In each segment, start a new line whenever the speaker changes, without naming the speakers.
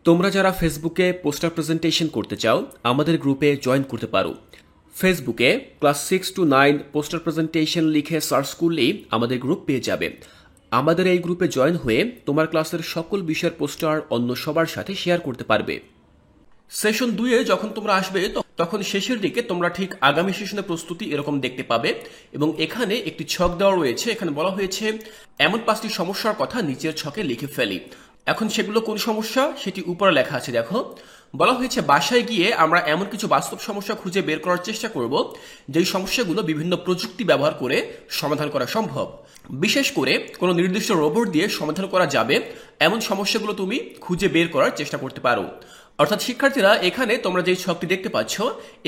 তোমরা যারা ফেসবুকে পোস্টার প্রেজেন্টেশন করতে চাও আমাদের গ্রুপে জয়েন করতে পারো। ফেসবুকে ক্লাস 6 to 9 পোস্টার প্রেজেন্টেশন লিখে সার্চ করলেই আমাদের গ্রুপ পেয়ে যাবে। আমাদের এই গ্রুপে জয়েন হয়ে তোমার ক্লাসের সকল বিষয়ের পোস্টার অন্য সবার সাথে শেয়ার করতে পারবে। সেশন 2-এ যখন তোমরা আসবে তখন শেষের দিকে তোমরা ঠিক আগামী সেশনের প্রস্তুতি এরকম দেখতে পাবে এবং এখানে একটি ছক দেওয়া রয়েছে। এখানে বলা হয়েছে এমন 5টি সমস্যার কথা নিচের ছকে লিখে ফেলি। এখন সেগুলো কোন সমস্যা সেটি উপরে লেখা আছে। দেখো বলা হয়েছে বাসায় গিয়ে আমরা এমন কিছু বাস্তব সমস্যা খুঁজে বের করার চেষ্টা করব যেই সমস্যাগুলো বিভিন্ন প্রযুক্তি ব্যবহার করে সমাধান করা সম্ভব। বিশেষ করে কোনো নির্দিষ্ট রোবট দিয়ে সমাধান করা যাবে এমন সমস্যাগুলো তুমি খুঁজে বের করার চেষ্টা করতে পারো। অর্থাৎ শিক্ষার্থীরা এখানে তোমরা যে ছকটি দেখতে পাচ্ছ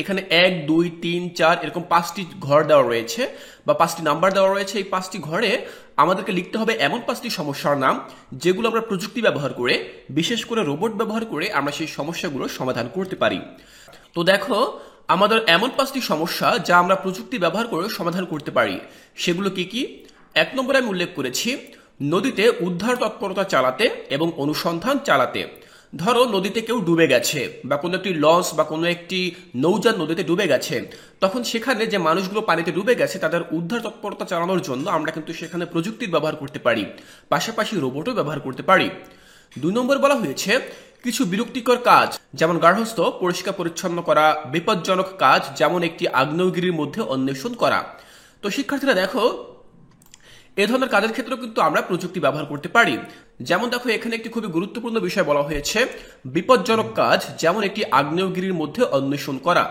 এখানে 1, 2, 3, 4 এরকম 5টি ঘর দেওয়া রয়েছে বা 5টি নাম্বার দেওয়া রয়েছে। এই 5টি ঘরে আমাদেরকে লিখতে হবে এমন 5টি সমস্যার নাম যেগুলো আমরা প্রযুক্তি ব্যবহার করে বিশেষ করে রোবট ব্যবহার করে আমরা সেই সমস্যাগুলো সমাধান করতে পারি। তো দেখো আমাদের এমন 5টি সমস্যা যা আমরা প্রযুক্তি ব্যবহার করে সমাধান করতে পারি সেগুলো কি কি। 1 নম্বরে আমি উল্লেখ করেছি নদীতে উদ্ধার তৎপরতা চালাতে এবং অনুসন্ধান চালাতে। ধরো নদীতে কেউ ডুবে গেছে বা কোনো একটি লঞ্চ বা কোনো একটি নৌযান নদীতে ডুবে গেছে, তখন সেখানে যে মানুষগুলো পানিতে ডুবে গেছে তাদের উদ্ধার তৎপরতা চালানোর জন্য আমরা কিন্তু সেখানে প্রযুক্তির ব্যবহার করতে পারি, পাশাপাশি রোবটও ব্যবহার করতে পারি। 2 নম্বর বলা হয়েছে কিছু বিরক্তিকর কাজ যেমন গার্হস্থ্য পরিষ্কার পরিচ্ছন্ন করা, বিপজ্জনক কাজ যেমন একটি আগ্নেয়গিরির মধ্যে অন্বেষণ করা। তো শিক্ষার্থীরা দেখো এ ধরনের কাজের ক্ষেত্রেও কিন্তু আমরা প্রযুক্তি ব্যবহার করতে পারি। যেমন দেখো এখানে একটি খুবই গুরুত্বপূর্ণ বিষয় বলা হয়েছে বিপজ্জনক কাজ যেমন একটি আগ্নেয়গিরির মধ্যে অন্বেষণ করা।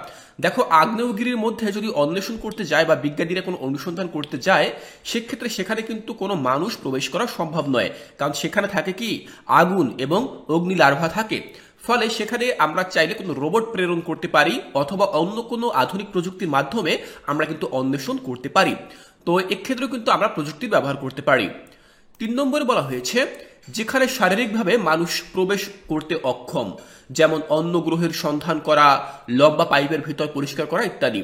দেখো আগ্নেয়গিরির মধ্যে যদি অন্বেষণ করতে যায় বা বিজ্ঞানীরা কোনো অনুসন্ধান করতে যায় সেক্ষেত্রে সেখানে কিন্তু কোনো মানুষ প্রবেশ করা সম্ভব নয়, কারণ সেখানে থাকে কি আগুন এবং অগ্নি লার্ভা থাকে। ফলে সেখানে আমরা চাইলে কোনো রোবট প্রেরণ করতে পারি অথবা অন্য কোনো আধুনিক প্রযুক্তির মাধ্যমে আমরা কিন্তু অন্বেষণ করতে পারি। তো এক্ষেত্রেও কিন্তু আমরা প্রযুক্তির ব্যবহার করতে পারি। 3 নম্বরে বলা হয়েছে যেখানে শারীরিকভাবে মানুষ প্রবেশ করতে অক্ষম, যেমন অন্য গ্রহের সন্ধান করা, লম্বা পাইপের ভিতর পরিষ্কার করা ইত্যাদি।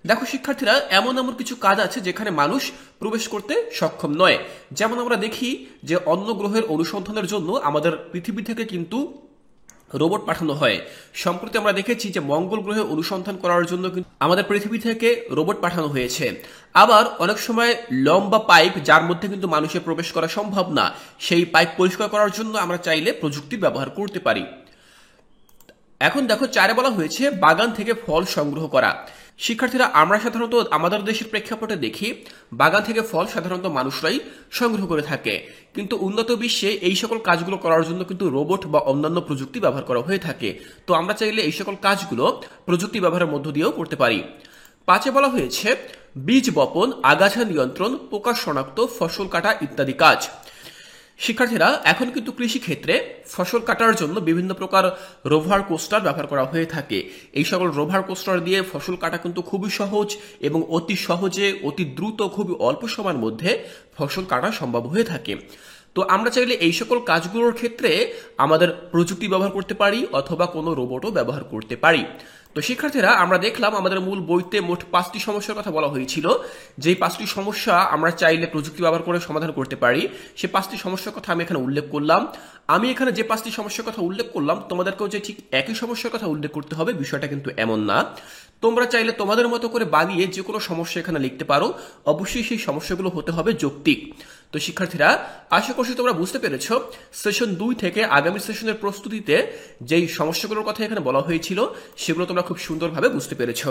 দেখো শিক্ষার্থীরা এমন এমন কিছু কাজ আছে যেখানে মানুষ প্রবেশ করতে সক্ষম নয়। যেমন আমরা দেখি যে অন্য গ্রহের অনুসন্ধানের জন্য আমাদের পৃথিবী থেকে কিন্তু রোবট পাঠানো হয়। সম্প্রতি আমরা দেখেছি যে মঙ্গল গ্রহে অনুসন্ধান করার জন্য কিন্তু আমাদের পৃথিবী থেকে রোবট পাঠানো হয়েছে। আবার অনেক সময় লম্বা পাইপ যার মধ্যে কিন্তু মানুষের প্রবেশ করা সম্ভব না, সেই পাইপ পরিষ্কার করার জন্য আমরা চাইলে প্রযুক্তি ব্যবহার করতে পারি। এখন দেখো 4-এ বলা হয়েছে বাগান থেকে ফল সংগ্রহ করা। শিক্ষার্থীরা আমরা সাধারণত আমাদের দেশের প্রেক্ষাপটে দেখি বাগান থেকে ফল সাধারণত মানুষরাই সংগ্রহ করে থাকে, কিন্তু উন্নত বিশ্বে এই সকল কাজগুলো করার জন্য কিন্তু রোবট বা অন্যান্য প্রযুক্তি ব্যবহার করা হয়ে থাকে। তো আমরা চাইলে এই সকল কাজগুলো প্রযুক্তি ব্যবহারের মধ্য দিয়েও করতে পারি। 5-এ বলা হয়েছে বীজ বপন, আগাছা নিয়ন্ত্রণ, পোকা শনাক্ত, ফসল কাটা ইত্যাদি কাজ। শিক্ষার্থীরা এখন কিন্তু কৃষি ক্ষেত্রে ফসল কাটার জন্য বিভিন্ন প্রকার রোভার কোস্টার ব্যবহার করা হয়ে থাকে। এই সকল রোভার কোস্টার দিয়ে ফসল কাটা কিন্তু খুবই সহজ এবং অতি সহজে অতি দ্রুত খুবই অল্প সময়ের মধ্যে ফসল কাটা সম্ভব হয়ে থাকে। তো আমরা চাইলে এই সকল কাজগুলোর ক্ষেত্রে আমাদের প্রযুক্তি ব্যবহার করতে পারি অথবা কোনো রোবটও ব্যবহার করতে পারি। তো শিক্ষার্থীরা আমরা দেখলাম আমাদের মূল বইতে মোট 5টি সমস্যার কথা বলা হয়েছিল। যেই 5টি সমস্যা আমরা চাইলে প্রযুক্তি ব্যবহার করে সমাধান করতে পারি সেই 5টি সমস্যার কথা আমি এখানে উল্লেখ করলাম। আমি এখানে যে 5টি সমস্যার কথা উল্লেখ করলাম তোমাদেরকেও যে ঠিক একই সমস্যার কথা উল্লেখ করতে হবে বিষয়টা কিন্তু এমন না। তোমরা চাইলে তোমাদের মতো করে বানিয়ে যে কোনো সমস্যা এখানে লিখতে পারো, অবশ্যই সেই সমস্যাগুলো হতে হবে যৌক্তিক। তো শিক্ষার্থীরা আশা করছি তোমরা বুঝতে পেরেছো সেশন 2 থেকে আগামী সেশনের প্রস্তুতিতে যেই সমস্যাগুলোর কথা এখানে বলা হয়েছিল সেগুলো তোমরা খুব সুন্দরভাবে বুঝতে পেরেছো।